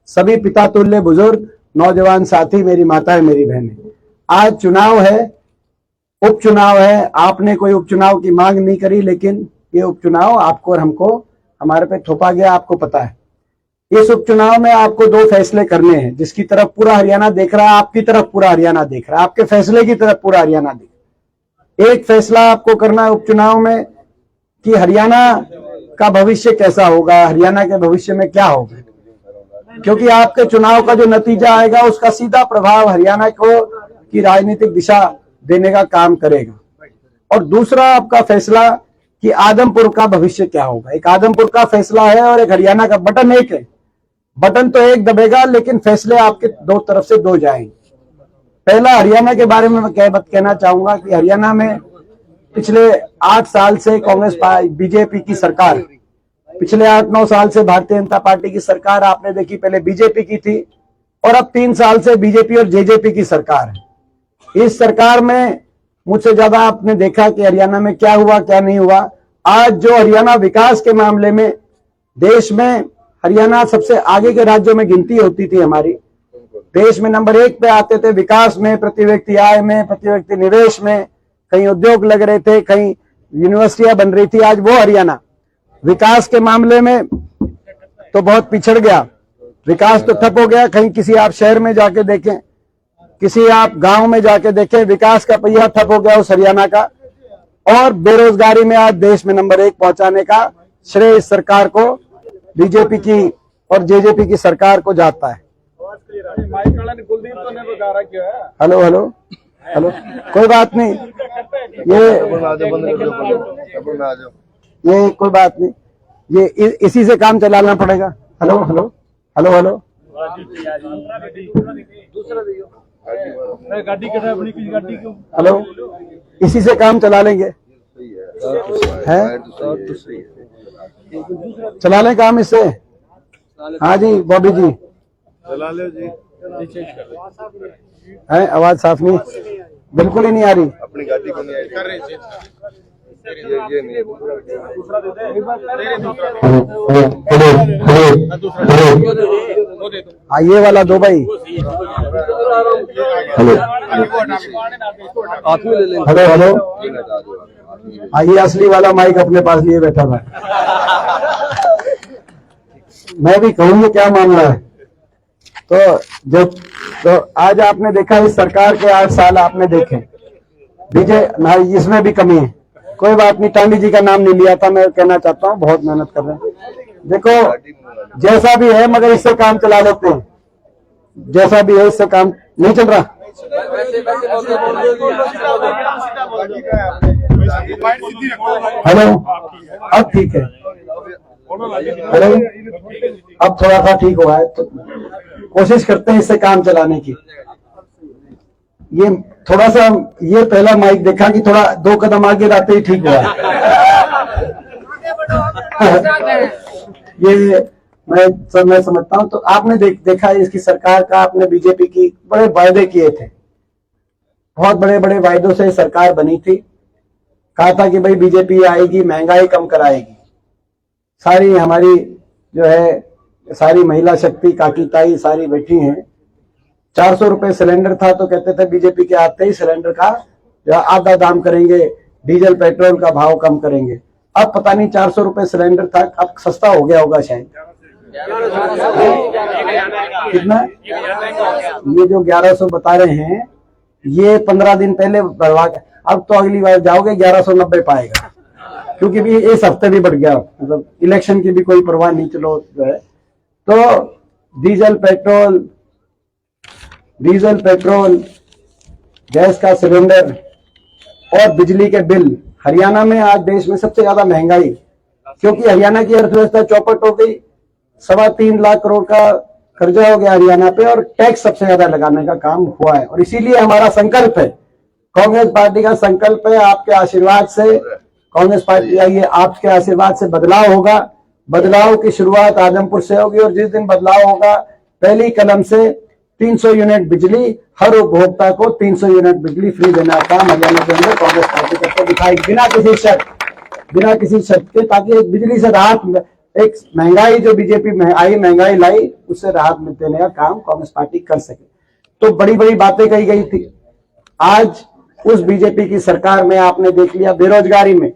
सभी पिता तुल्य बुजुर्ग, नौजवान साथी, मेरी माताएं, मेरी बहनें, आज चुनाव है, उपचुनाव है। आपने कोई उपचुनाव की मांग नहीं करी, लेकिन ये उपचुनाव आपको और हमको हमारे पे थोपा गया, आपको पता है। इस उपचुनाव में आपको दो फैसले करने हैं, जिसकी तरफ पूरा हरियाणा देख रहा है, आपकी तरफ पूरा हरियाणा देख रहा है, आपके फैसले की तरफ पूरा हरियाणा देख रहा है। एक फैसला आपको करना है उपचुनाव में कि हरियाणा का भविष्य कैसा होगा, हरियाणा के भविष्य में क्या होगा, क्योंकि आपके चुनाव का जो नतीजा आएगा उसका सीधा प्रभाव हरियाणा को की राजनीतिक दिशा देने का काम करेगा। और दूसरा आपका फैसला कि आदमपुर का भविष्य क्या होगा। एक आदमपुर का फैसला है और एक हरियाणा का। बटन एक है, बटन तो एक दबेगा, लेकिन फैसले आपके दो तरफ से दो जाएंगे। पहला, हरियाणा के बारे में मैं कहना चाहूंगा कि हरियाणा में पिछले 8 साल से कांग्रेस बीजेपी की सरकार, पिछले 8-9 साल से भारतीय जनता पार्टी की सरकार आपने देखी, पहले बीजेपी की थी और अब 3 साल से बीजेपी और जेजेपी की सरकार है। इस सरकार में मुझसे ज्यादा आपने देखा कि हरियाणा में क्या हुआ क्या नहीं हुआ। आज जो हरियाणा विकास के मामले में देश में हरियाणा सबसे आगे के राज्यों में गिनती होती थी हमारी, देश में नंबर 1 पे आते थे विकास में, प्रति व्यक्ति आय में, प्रति व्यक्ति निवेश में, कहीं उद्योग लग रहे थे, कहीं यूनिवर्सिटियां बन रही थी। आज वो हरियाणा विकास के मामले में तो बहुत पिछड़ गया, विकास तो ठप हो गया। कहीं किसी आप शहर में जाके देखें, किसी आप गांव में जाके देखें, विकास का पहिया ठप हो गया उस हरियाणा का। और बेरोजगारी में आज देश में नंबर 1 पहुंचाने का श्रेय इस सरकार को, बीजेपी की और जेजेपी की सरकार को जाता है। हेलो हेलो हेलो, कोई बात नहीं, ये कोई बात नहीं, ये इसी से काम चलाना पड़ेगा। Hello hello hello hello, hello, इसी से काम चला लेंगे, है चला लें काम इससे। हाँ जी बॉबी जी, चला ले जी। है आवाज साफ नहीं, बिल्कुल ही नहीं आ रही। अपनी गाड़ी को नहीं आ रही, ये नहीं हाँ ये वाला दो भाई। हेलो हेलो हेलो, हाँ ये असली वाला माइक अपने पास लिए बैठा था। मैं भी कहूँगी क्या मामला है। तो आज आपने देखा इस सरकार के 8 साल आपने देखे, विजय इसमें भी कमी है। कोई बात नहीं, टांडी जी का नाम नहीं लिया था, मैं कहना चाहता हूँ बहुत मेहनत कर रहे हैं। देखो जैसा भी है, मगर इससे काम चला लेते हैं, जैसा भी है इससे काम नहीं चल रहा। हेलो, अब ठीक है। हेलो, अब थोड़ा सा ठीक हुआ है, तो कोशिश करते हैं इससे काम चलाने की। ये थोड़ा सा, ये पहला माइक देखा कि थोड़ा 2 कदम आगे रहते ही ठीक हुआ। ये मैं समझता हूँ। तो आपने देखा इसकी सरकार का, आपने बीजेपी की बड़े वायदे किए थे, बहुत बड़े बड़े वायदों से सरकार बनी थी। कहा था कि भाई बीजेपी आएगी, महंगाई कम कराएगी, सारी हमारी जो है सारी महिला शक्ति काकी ताई सारी बैठी हैं। 400 रुपए सिलेंडर था तो कहते थे बीजेपी के आते ही सिलेंडर का जो आधा दाम करेंगे, डीजल पेट्रोल का भाव कम करेंगे। अब पता नहीं 400 रुपए सिलेंडर था, अब सस्ता हो गया होगा शायद। कितना? ये जो 1100 बता रहे हैं, ये 15 दिन पहले बढ़वा, अब तो अगली बार जाओगे 1190 पाएगा, क्योंकि भी इस हफ्ते भी बढ़ गया, मतलब इलेक्शन की भी कोई परवाह नहीं। चलो जो है, तो डीजल पेट्रोल, गैस का सिलेंडर और बिजली के बिल, हरियाणा में आज देश में सबसे ज्यादा महंगाई, क्योंकि हरियाणा की अर्थव्यवस्था चौपट हो गई। 3.25 लाख करोड़ का कर्जा हो गया हरियाणा पे, और टैक्स सबसे ज्यादा लगाने का काम हुआ है। और इसीलिए हमारा संकल्प है, कांग्रेस पार्टी का संकल्प है, आपके आशीर्वाद से कांग्रेस पार्टी आई है, आपके आशीर्वाद से बदलाव होगा। बदलाव की शुरुआत आदमपुर से होगी, और जिस दिन बदलाव होगा, पहली कलम से 300 यूनिट बिजली, हर उपभोक्ता को 300 यूनिट बिजली फ्री देना का हरियाणा के अंदर कांग्रेस पार्टी करके दिखाएगी, बिना किसी शर्त के, ताकि बिजली से राहत, एक महंगाई जो बीजेपी महंगाई लाई, उससे राहत देने का काम कांग्रेस पार्टी कर सके। तो बड़ी बड़ी बातें कही गई थी। आज उस बीजेपी की सरकार में आपने देख लिया, बेरोजगारी में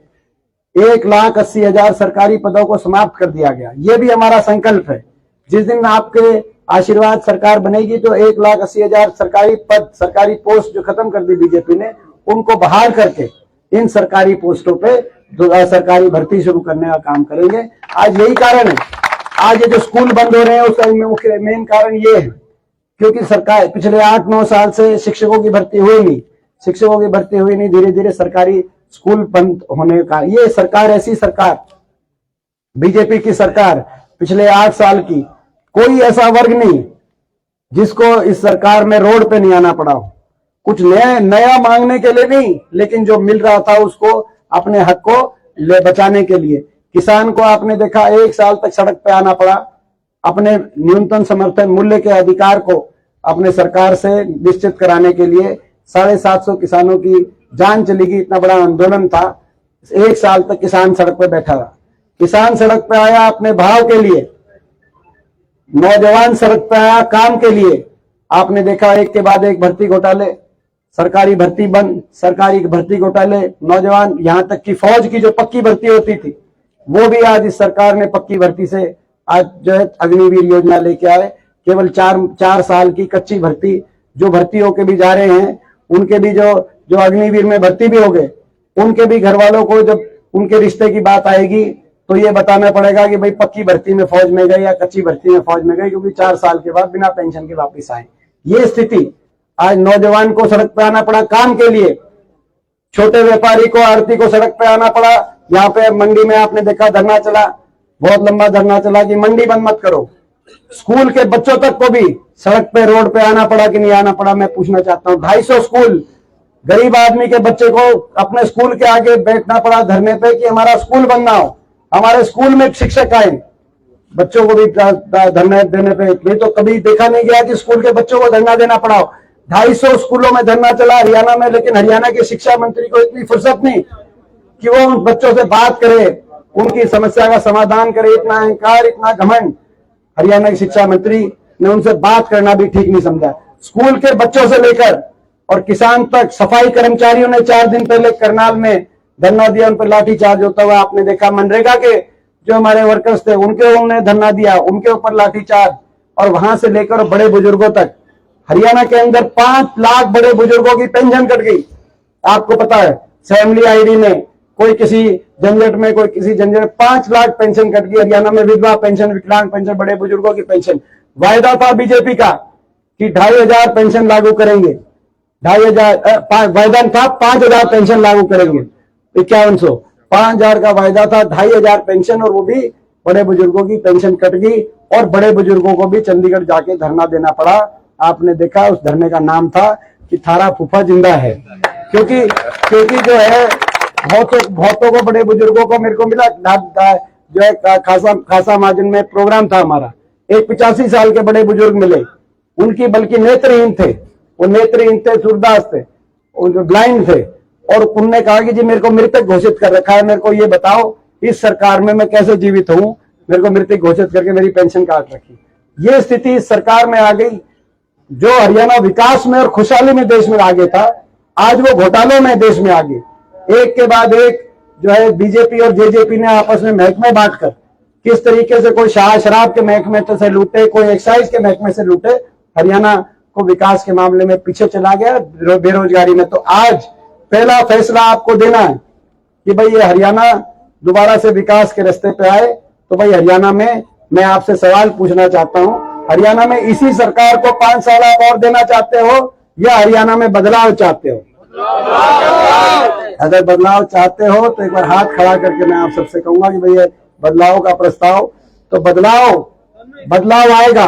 1,80,000 सरकारी पदों को समाप्त कर दिया गया। ये भी हमारा संकल्प है। जिस दिन आपके आशीर्वाद सरकार बनेगी तो 1,80,000 सरकारी पद, सरकारी पोस्ट जो खत्म कर दी बीजेपी ने, उनको बहाल करके इन सरकारी पोस्टों पे सरकारी भर्ती शुरू करने का काम करेंगे। आज यही कारण है, आज ये जो स्कूल बंद हो रहे हैं उसका मुख्य मेन कारण ये है, क्योंकि सरकार पिछले 8-9 साल से शिक्षकों की भर्ती हुई नहीं, धीरे धीरे सरकारी स्कूल बंद होने का। ये सरकार, ऐसी सरकार, बीजेपी की सरकार, पिछले 8 साल की, कोई ऐसा वर्ग नहीं जिसको इस सरकार में रोड पे नहीं आना पड़ा हो, कुछ नया मांगने के लिए नहीं, लेकिन जो मिल रहा था उसको, अपने हक को बचाने के लिए। किसान को आपने देखा 1 साल तक सड़क पे आना पड़ा, अपने न्यूनतम समर्थन मूल्य के अधिकार को अपने सरकार से निश्चित कराने के लिए 750 किसानों की जान चली गई। इतना बड़ा आंदोलन था, 1 साल तक किसान सड़क पे बैठा रहा। किसान सड़क पे आया अपने भाव के लिए, नौजवान सड़क पे आया काम के लिए। आपने देखा एक के बाद एक भर्ती घोटाले, सरकारी भर्ती बंद, सरकारी भर्ती घोटाले, नौजवान, यहां तक कि फौज की जो पक्की भर्ती होती थी वो भी आज इस सरकार ने पक्की भर्ती से आज जो है अग्निवीर योजना लेके आए। केवल 4 साल की कच्ची भर्ती, जो भर्ती होके भी जा रहे हैं, उनके भी जो अग्निवीर में भर्ती भी हो गए, उनके भी घर वालों को जब उनके रिश्ते की बात आएगी तो ये बताना पड़ेगा कि भाई पक्की भर्ती में फौज में गए या कच्ची भर्ती में फौज में गए, क्योंकि 4 साल के बाद बिना पेंशन के वापिस आए। ये स्थिति, आज नौजवान को सड़क पे आना पड़ा काम के लिए, छोटे व्यापारी को, आड़ती को सड़क पे आना पड़ा। यहाँ पे मंडी में आपने देखा धरना चला, बहुत लंबा धरना चला कि मंडी बंद मत करो। स्कूल के बच्चों तक को भी सड़क पे, रोड पे आना पड़ा कि नहीं आना पड़ा, मैं पूछना चाहता हूँ। 250 स्कूल, गरीब आदमी के बच्चे को अपने स्कूल के आगे बैठना पड़ा धरने पे कि हमारा स्कूल बंद ना हो, हमारे स्कूल में एक शिक्षक आए। बच्चों को भी धरना देने पे, ये तो कभी देखा नहीं गया कि स्कूल के बच्चों को धरना देना पड़ा हो। 250 स्कूलों में धरना चला हरियाणा में, लेकिन हरियाणा के शिक्षा मंत्री को इतनी फुर्सत नहीं कि वो उन बच्चों से बात करे, उनकी समस्या का समाधान करे। इतना अहंकार, इतना घमंड, हरियाणा के शिक्षा मंत्री ने उनसे बात करना भी ठीक नहीं समझा। स्कूल के बच्चों से लेकर और किसान तक, सफाई कर्मचारियों ने 4 दिन पहले करनाल में धरना दिया, उन पर लाठीचार्ज होता हुआ आपने देखा। मनरेगा के जो हमारे वर्कर्स थे उन्होंने धरना दिया, उनके ऊपर लाठीचार्ज। और वहां से लेकर बड़े बुजुर्गों तक, हरियाणा के अंदर 5 लाख बड़े बुजुर्गों की पेंशन कट गई। आपको पता है, फैमिली आईडी में कोई किसी झंझट में, कोई किसी झंझट, 5 लाख पेंशन कट गई हरियाणा में। विधवा पेंशन, विकलांग पेंशन, बड़े बुजुर्गों की पेंशन। वायदा था बीजेपी का कि 2,500 पेंशन लागू करेंगे, 2,500 वायदा था, 5,000 पेंशन लागू करेंगे। 5100, 5,000 का वायदा था, 2,500 पेंशन, और वो भी बड़े बुजुर्गों की पेंशन कट गई। और बड़े बुजुर्गों को भी चंडीगढ़ जाके धरना देना पड़ा। आपने देखा उस धरने का नाम था कि थारा फूफा जिंदा है, क्योंकि जो है बहुतों को, बड़े बुजुर्गों को, मेरे को मिला जो है खासा मार्जिन में प्रोग्राम था हमारा, एक 85 साल के बड़े बुजुर्ग मिले, उनकी बल्कि नेत्रहीन थे, वो नेत्रहीन थे, सूरदास थे, वो जो ब्लाइंड थे। और उनने कहा कि जी मेरे को मृतक घोषित कर रखा है, मेरे को ये बताओ इस सरकार में मैं कैसे जीवित हूं, मेरे को मृतक घोषित करके मेरी पेंशन काट रखी। ये स्थिति इस सरकार में आ गई। जो हरियाणा विकास में और खुशहाली में देश में आगे था, आज वो घोटालों में देश में आगे। एक के बाद एक जो है बीजेपी और जेजेपी ने आपस में महकमे बांटकर किस तरीके से, कोई शराब के महकमे से लूटे, कोई एक्साइज के महकमे से लूटे, हरियाणा को विकास के मामले में पीछे चला गया, बेरोजगारी में। तो आज पहला फैसला आपको देना है कि भाई ये हरियाणा दोबारा से विकास के रास्ते पे आए। तो भाई हरियाणा में मैं आपसे सवाल पूछना चाहता हूं, हरियाणा में इसी सरकार को 5 साल आप और देना चाहते हो या हरियाणा में बदलाव चाहते हो? अगर बदलाव चाहते हो तो एक बार हाथ खड़ा करके मैं आप सबसे कहूंगा कि भाई बदलाव का प्रस्ताव, तो बदलाव आएगा।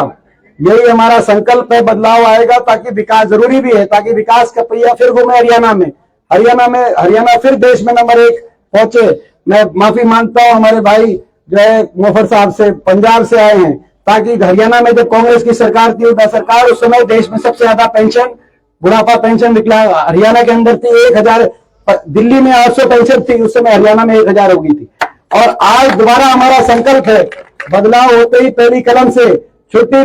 यही हमारा संकल्प है, बदलाव आएगा, ताकि विकास जरूरी भी है, ताकि विकास का पहिया फिर घूमे हरियाणा में, हरियाणा फिर देश में नंबर 1 पहुंचे। मैं माफी मांगता हूं हमारे भाई जो है मुफर साहब से, पंजाब से आए हैं, ताकि हरियाणा में जब कांग्रेस की सरकार थी, सरकार उस समय देश में सबसे ज्यादा पेंशन, बुढ़ापा पेंशन निकला हरियाणा के अंदर थी 1,000। दिल्ली में 800 पेंशन थी उस समय, हरियाणा में 1,000 हो गई थी। और आज दोबारा हमारा संकल्प है, बदलाव होते ही पहली कलम से छुट्टी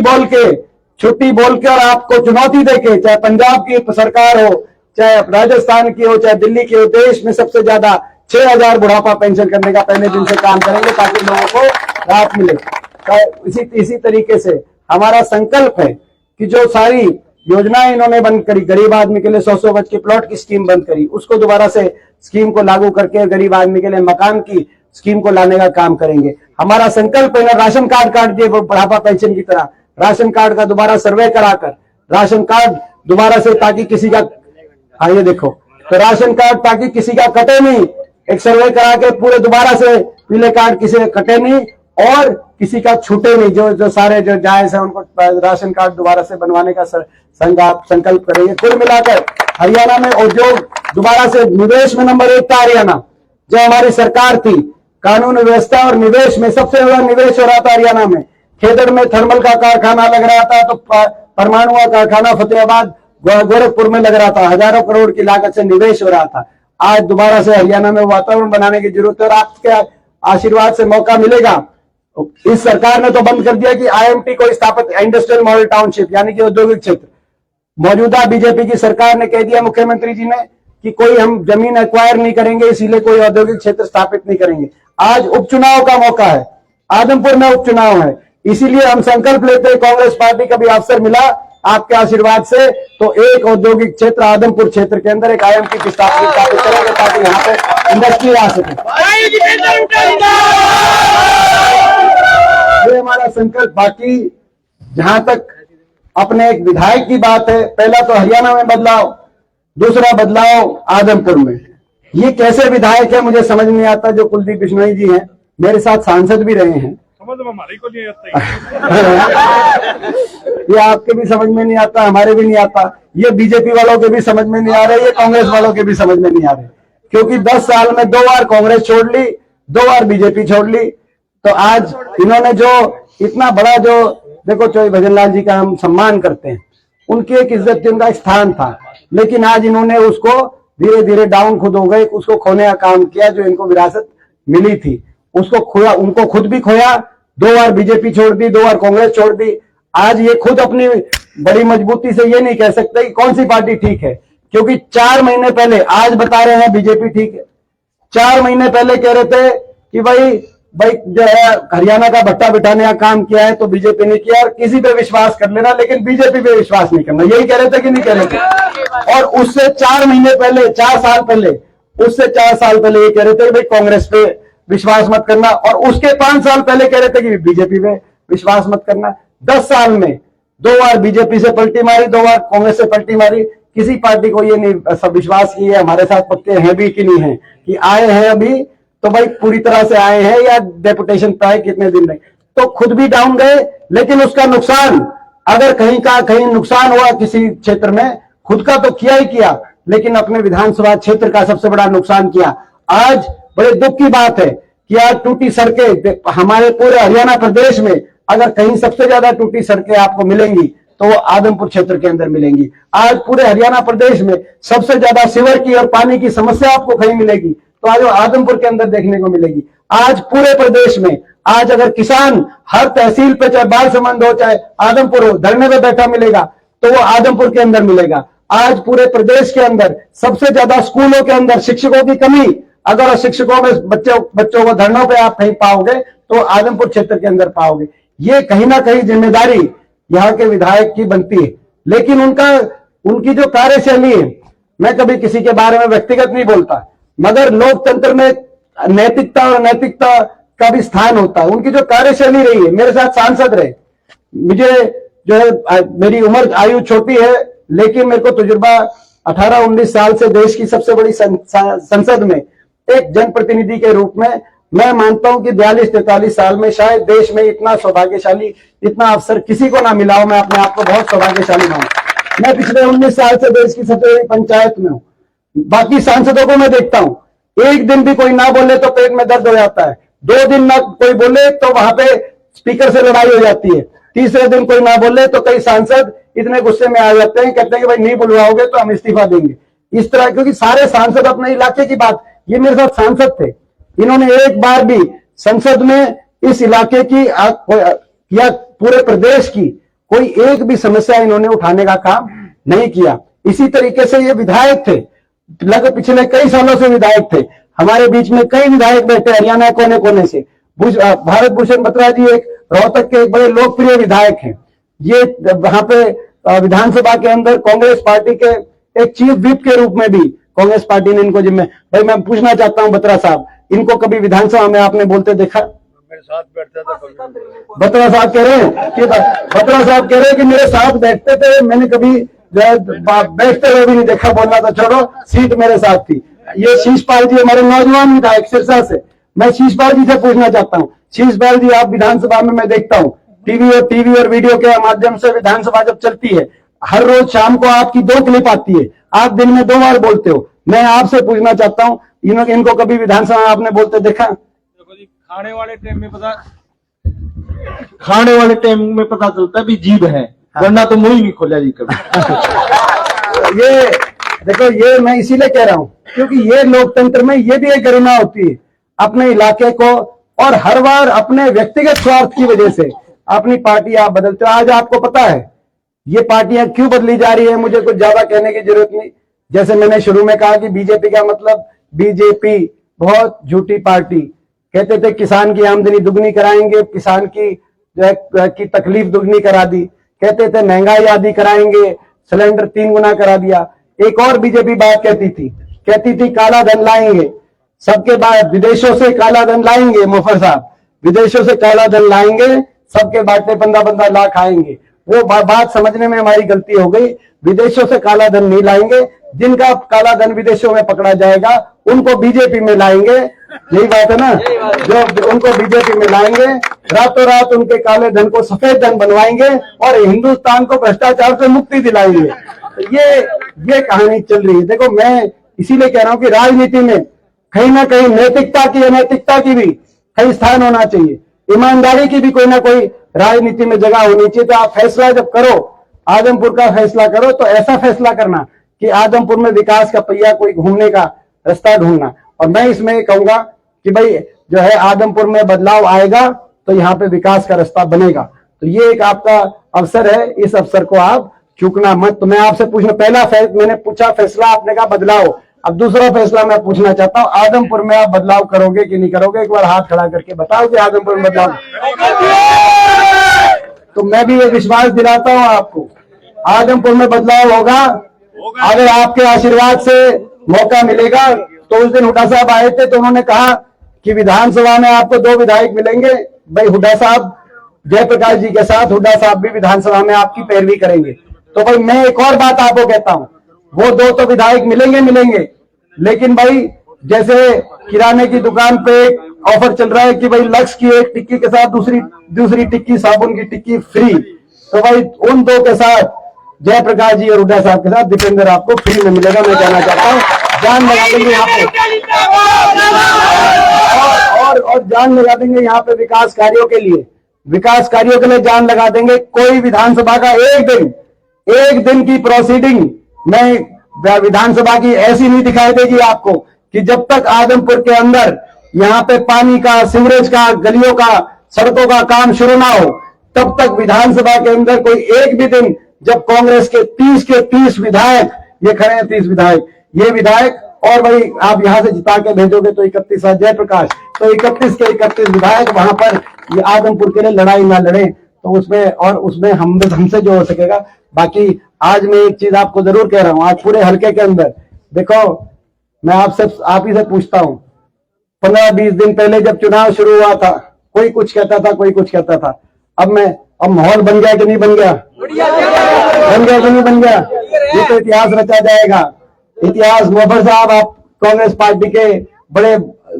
बोल के और आपको चुनौती देके, चाहे पंजाब की सरकार हो, चाहे राजस्थान की हो, चाहे दिल्ली की हो, देश में सबसे ज्यादा 6,000 बुढ़ापा पेंशन करने का पहले दिन से काम करेंगे ताकि लोगों को राहत मिले। इसी तरीके से हमारा संकल्प है कि जो सारी योजनाएं इन्होंने बंद करी, गरीब आदमी के लिए 100 गज के प्लॉट की स्कीम बंद करी, उसको दोबारा से स्कीम को लागू करके गरीब आदमी के लिए मकान की स्कीम को लाने का काम करेंगे। हमारा संकल्प है ना, राशन कार्ड काट दिए बुढ़ापा पेंशन की तरह, राशन कार्ड का दोबारा सर्वे कराकर राशन कार्ड दोबारा से, ताकि किसी का, हाँ ये देखो, तो राशन कार्ड ताकि किसी का कटे नहीं, एक सर्वे करा के पूरे दोबारा से पीले कार्ड किसी का कटे नहीं और किसी का छूटे नहीं, जो सारे जो जायज है उनको राशन कार्ड दोबारा से बनवाने का संकल्प करेंगे। कुल मिलाकर हरियाणा में उद्योग दोबारा से, निवेश में नंबर 1 था हरियाणा, जो हमारी सरकार थी, कानून व्यवस्था और निवेश में सबसे ज्यादा निवेश हो रहा था हरियाणा में। खेदड़ में थर्मल का कारखाना लग रहा था, तो परमाणु का कारखाना फतेहाबाद गोरखपुर में लग रहा था, हजारों करोड़ की लागत से निवेश हो रहा था। आज दोबारा से हरियाणा में वातावरण बनाने की जरूरत है और आपके आशीर्वाद से मौका मिलेगा। इस सरकार ने तो बंद कर दिया कि IMT को स्थापित, इंडस्ट्रियल मॉडल टाउनशिप, यानी कि औद्योगिक क्षेत्र। मौजूदा बीजेपी की सरकार ने कह दिया, मुख्यमंत्री जी ने, कि कोई हम जमीन एक्वायर नहीं करेंगे, इसीलिए कोई औद्योगिक क्षेत्र स्थापित नहीं करेंगे। आज उपचुनाव का मौका है, आदमपुर में उपचुनाव है, इसीलिए हम संकल्प लेते हैं, कांग्रेस पार्टी का भी अवसर मिला आपके आशीर्वाद से, तो एक औद्योगिक क्षेत्र आदमपुर क्षेत्र के अंदर एक IMT की स्थापित करेंगे ताकि यहाँ पे इंडस्ट्री आ सके। ये हमारा संकल्प। बाकी जहां तक अपने एक विधायक की बात है, पहला तो हरियाणा में बदलाव, दूसरा बदलाव आदमपुर में। ये कैसे विधायक है मुझे समझ नहीं आता। जो कुलदीप बिश्नोई जी हैं, मेरे साथ सांसद भी रहे हैं, समझ में हमारे को नहीं आता ये आपके भी समझ में नहीं आता, हमारे भी नहीं आता, ये बीजेपी वालों के भी समझ में नहीं आ रहे, ये कांग्रेस वालों के भी समझ में नहीं आ रहे, क्योंकि 10 साल में 2 बार कांग्रेस छोड़ ली, 2 बार बीजेपी छोड़ ली। तो आज इन्होंने जो इतना बड़ा, जो देखो चौधरी भजनलाल जी का हम सम्मान करते हैं, उनकी एक इज्जत थी, उनका एक स्थान था, लेकिन आज इन्होंने उसको धीरे धीरे डाउन खुद हो गए, उसको खोने का काम किया। जो इनको विरासत मिली थी उसको खोया, उनको खुद भी खोया। 2 बार बीजेपी छोड़ दी, 2 बार कांग्रेस छोड़ दी। आज ये खुद अपनी बड़ी मजबूती से ये नहीं कह सकते कि कौन सी पार्टी ठीक है, क्योंकि 4 महीने पहले, आज बता रहे हैं बीजेपी ठीक है, 4 महीने पहले कह रहे थे कि भाई जो है हरियाणा का भट्टा बिठाने का काम किया है तो बीजेपी ने किया, और किसी पे विश्वास कर लेना, लेकिन बीजेपी पे विश्वास नहीं करना। यही कह रहे थे कि नहीं कह रहे थे? और उससे 4 महीने पहले, 4 साल पहले, उससे 4 साल पहले ये कह रहे थे कि भाई कांग्रेस पे विश्वास मत करना, और उसके 5 साल पहले कह रहे थे कि बीजेपी पे विश्वास मत करना। 10 साल में 2 बार बीजेपी से पलटी मारी, 2 बार कांग्रेस से पलटी मारी। किसी पार्टी को ये नहीं सब विश्वास की है हमारे साथ पक्के हैं भी कि नहीं है, कि आए हैं अभी तो भाई पूरी तरह से आए हैं या डेपुटेशन पे आए कितने दिन में, तो खुद भी डाउन गए। लेकिन उसका नुकसान, अगर कहीं नुकसान हुआ किसी क्षेत्र में, खुद का तो किया ही किया, लेकिन अपने विधानसभा क्षेत्र का सबसे बड़ा नुकसान किया। आज बड़े दुख की बात है कि आज टूटी सड़कें हमारे पूरे हरियाणा प्रदेश में, अगर कहीं सबसे ज्यादा टूटी सड़कें आपको मिलेंगी तो वो आदमपुर क्षेत्र के अंदर मिलेंगी। आज पूरे हरियाणा प्रदेश में सबसे ज्यादा सीवर की और पानी की समस्या आपको कहीं मिलेगी तो आज वो आदमपुर के अंदर देखने को मिलेगी। आज पूरे प्रदेश में, आज अगर किसान हर तहसील पे, चाहे बालसमंद हो चाहे आदमपुर हो, धरने पे बैठा मिलेगा तो वो आदमपुर के अंदर मिलेगा। आज पूरे प्रदेश के अंदर सबसे ज्यादा स्कूलों के अंदर शिक्षकों की कमी, अगर शिक्षकों में बच्चों को धरनों पे आप कहीं पाओगे तो आदमपुर क्षेत्र के अंदर पाओगे। ये कहीं ना कहीं जिम्मेदारी यहाँ के विधायक की बनती है, लेकिन उनकी जो कार्यशैली है, मैं कभी किसी के बारे में व्यक्तिगत नहीं बोलता, मगर लोकतंत्र में नैतिकता और नैतिकता का भी स्थान होता है। उनकी जो कार्यशैली रही है, मेरे साथ सांसद रहे, मुझे जो है मेरी उम्र आयु छोटी है, लेकिन मेरे को तजुर्बा 18-19 साल से देश की सबसे बड़ी संसद में एक जनप्रतिनिधि के रूप में, मैं मानता हूं कि 42-43 साल में शायद देश में इतना सौभाग्यशाली, इतना अवसर किसी को ना मिला हो। मैं अपने आप को बहुत सौभाग्यशाली मानता। मैं पिछले 19 साल से देश की सबसे बड़ी पंचायत में हूं। बाकी सांसदों को मैं देखता हूं, एक दिन भी कोई ना बोले तो पेट में दर्द हो जाता है, 2 दिन ना कोई बोले तो वहां पे स्पीकर से लड़ाई हो जाती है, तीसरे दिन कोई ना बोले तो कई सांसद इतने गुस्से में आ जाते हैं, कहते हैं कि भाई नहीं बुलवाओगे तो हम इस्तीफा देंगे। इस तरह, क्योंकि सारे सांसद अपने इलाके की बात, ये मेरे साथ सांसद थे, इन्होंने एक बार भी संसद में इस इलाके की या पूरे प्रदेश की कोई एक भी समस्या इन्होंने उठाने का काम नहीं किया। इसी तरीके से ये विधायक थे, लगभग पिछले कई सालों से विधायक थे। हमारे बीच में कई विधायक बैठे हरियाणा कोने कोने से। भारत भूषण बत्रा जी एक रोहतक के एक बड़े लोकप्रिय विधायक हैं। ये वहां पे विधानसभा के अंदर कांग्रेस पार्टी के एक चीफ विप के रूप में भी कांग्रेस पार्टी ने इनको जिम्मे। भाई मैं पूछना चाहता हूं बत्रा साहब, इनको कभी विधानसभा में आपने बोलते देखा? मेरे साथ बैठता था कभी। बत्रा साहब कह रहे हैं कि मेरे साथ बैठते थे, मैंने कभी बैठते हुए भी नहीं देखा। बोलना तो छोड़ो, सीट मेरे साथ थी। ये शीशपाल जी हमारे नौजवान विधायक सिरसा से, मैं शीशपाल जी से पूछना चाहता हूँ, शीशपाल जी आप विधानसभा में मैं देखता हूँ टीवी और वीडियो के माध्यम से विधानसभा जब चलती है, हर रोज शाम को आपकी 2 क्लिप आती है, आप दिन में 2 बार बोलते हो। मैं आपसे पूछना चाहता हूँ इनको कभी विधानसभा में आपने बोलते देखा? देखो जी, खाने वाले टाइम में पता चलता है भी जीभ है, वरना तो मुंह ही नहीं खोला जी कभी। ये देखो, ये मैं इसीलिए कह रहा हूं क्योंकि ये लोकतंत्र में ये भी एक गरिमा होती है। अपने इलाके को और हर बार अपने व्यक्तिगत स्वार्थ की वजह से अपनी पार्टी आप बदलते हो। आज आपको पता है ये पार्टियां क्यों बदली जा रही है, मुझे कुछ ज्यादा कहने की जरूरत नहीं। जैसे मैंने शुरू में कहा कि बीजेपी का मतलब, बीजेपी बहुत झूठी पार्टी। कहते थे किसान की आमदनी दुगनी कराएंगे, किसान की तकलीफ दुगनी करा दी। कहते थे महंगाई आदि कराएंगे, सिलेंडर 3 गुना करा दिया। एक और बीजेपी बात कहती थी काला धन लाएंगे, सबके बाद विदेशों से काला धन लाएंगे। मुफर साहब, विदेशों से काला धन लाएंगे, सबके बाटे 15-15 लाख आएंगे। वो बात समझने में हमारी गलती हो गई। विदेशों से काला धन नहीं लाएंगे, जिनका काला धन विदेशों में पकड़ा जाएगा उनको बीजेपी में लाएंगे। यही बात है ना, जो उनको बीजेपी में लाएंगे, रातों रात उनके काले धन को सफेद धन बनवाएंगे और हिंदुस्तान को भ्रष्टाचार से मुक्ति दिलाएंगे। तो ये कहानी चल रही है। देखो, मैं इसीलिए कह रहा हूं कि राजनीति में कहीं ना कहीं नैतिकता की, अनैतिकता की भी कहीं स्थान होना चाहिए, ईमानदारी की भी कोई ना कोई राजनीति में जगह होनी चाहिए। तो आप फैसला जब करो, आदमपुर का फैसला करो, तो ऐसा फैसला करना कि आदमपुर में विकास का पहिया कोई घूमने का रास्ता ढूंढना। और मैं इसमें कहूंगा कि भाई जो है आदमपुर में बदलाव आएगा तो यहाँ पे विकास का रास्ता बनेगा। तो ये एक आपका अवसर है, इस अवसर को आप चूकना मत। तो मैं आपसे पूछना, पहला मैंने पूछा फैसला, आपने कहा बदलाव। अब दूसरा फैसला मैं पूछना चाहता हूँ, आदमपुर में आप बदलाव करोगे कि नहीं करोगे? एक बार हाथ खड़ा करके बताओ कि आदमपुर में बदलाव। तो मैं भी ये विश्वास दिलाता हूँ आपको, आदमपुर में बदलाव होगा। अगर आपके आशीर्वाद से मौका मिलेगा। तो उस दिन हुड्डा साहब आए थे तो उन्होंने कहा कि विधानसभा में आपको 2 विधायक मिलेंगे। भाई हुड्डा साहब, जयप्रकाश जी के साथ हुड्डा साहब भी विधानसभा में आपकी पैरवी करेंगे। तो भाई मैं एक और बात आपको कहता हूं, वो 2 तो विधायक मिलेंगे, लेकिन भाई जैसे किराने की दुकान पे ऑफर चल रहा है कि भाई लक्स की एक टिक्की के साथ दूसरी टिक्की, साबुन की टिक्की फ्री। तो भाई उन 2 के साथ जयप्रकाश जी और हुड्डा साहब के साथ दीपेंद्र आपको फ्री में मिलेगा। मैं कहना चाहता हूँ, जान लगा देंगे यहाँ पे और जान लगा देंगे यहाँ पे विकास कार्यों के लिए जान लगा देंगे। कोई विधानसभा का एक दिन की प्रोसीडिंग में विधानसभा की ऐसी नहीं दिखाई देगी आपको कि जब तक आदमपुर के अंदर यहाँ पे पानी का, सीवरेज का, गलियों का, सड़कों का काम शुरू ना हो, तब तक विधानसभा के अंदर कोई एक भी दिन, जब कांग्रेस के 30 विधायक, ये खड़े हैं 30 विधायक, ये विधायक, और भाई आप यहां से जिता के भेजोगे तो 31 जयप्रकाश, तो 31 के 31 विधायक वहां पर ये आदमपुर के लिए लड़ाई ना लड़े। तो उसमें हमसे जो हो सकेगा। बाकी आज मैं एक चीज आपको जरूर कह रहा हूं, आज पूरे हल्के के अंदर देखो, मैं आप ही से पूछता हूं, 15-20 दिन पहले जब चुनाव शुरू हुआ था, कोई कुछ कहता था, अब माहौल बन गया कि नहीं बन गया? बन गया। ये तो इतिहास रचा जाएगा। इतिहास, मुफर साहब आप कांग्रेस पार्टी के बड़े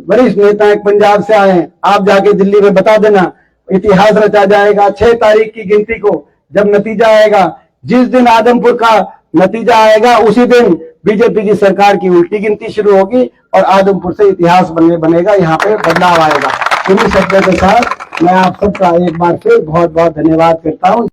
वरिष्ठ नेता हैं, पंजाब से आए हैं, आप जाके दिल्ली में बता देना, इतिहास रचा जाएगा। 6 तारीख की गिनती को जब नतीजा आएगा, जिस दिन आदमपुर का नतीजा आएगा उसी दिन बीजेपी की सरकार की उल्टी गिनती शुरू होगी और आदमपुर से इतिहास बनेगा, यहाँ पे बदलाव आएगा। इन्हीं शब्दों के साथ मैं आप सबका एक बार फिर बहुत बहुत धन्यवाद करता हूँ।